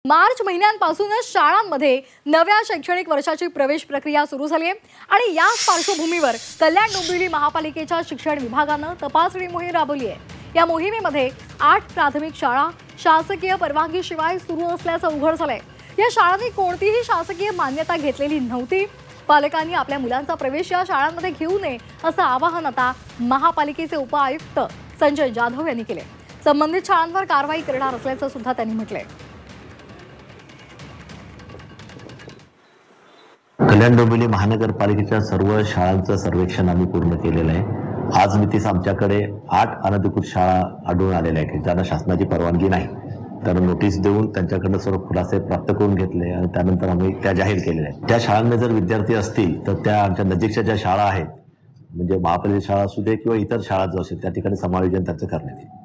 मार्च महिन्यांपासूनच शाळांमध्ये नव्या शैक्षणिक वर्षाची प्रवेश प्रक्रिया सुरू झाली आहे आणि या पार्श्वभूमीवर कल्याण डोंबिवली महापालिकेच्या शिक्षण विभागानं तपासणी मोहीम राबवली आहे। या मोहिमेमध्ये 8 प्राथमिक शाळा शासकीय परवानगीशिवाय सुरू असल्याचं उघड झालंय। या शाळांनी कोणतीही शासकीय मान्यता घेतलेली नव्हती। पालकांनी आपल्या मुलांचा प्रवेश या शाळांमध्ये घेऊ नये असं आवाहन आता महापालिकेचे उपआयुक्त संजय जाधव यांनी केले। संबंधित शाळांवर कारवाई करणार असल्याचं सुद्धा त्यांनी म्हटलंय। कल्याण डोंबिवली महानगरपालिकेच्या सर्व शाळांचं सर्वेक्षण आम्ही पूर्ण केलेलं आहे। आज मितीस आमच्याकडे 8 अनधिकृत शाळा आढळून आलेल्या आहेत ज्यांना शासनाची परवानगी नाही। त्यांना नोटीस देऊन त्यांच्याकडून सर्व खुलासे प्राप्त करून घेतले आणि त्यानंतर आम्ही त्या जाहीर केलेल्या आहेत। त्या शाळांमध्ये जर विद्यार्थी असतील तर त्या आमच्या नजीकच्या ज्या शाळा आहेत म्हणजे महापालिकेची शाळा असू दे किंवा इतर शाळा जो असेल त्या ठिकाणी समायोजन त्याचं करण्यात येईल।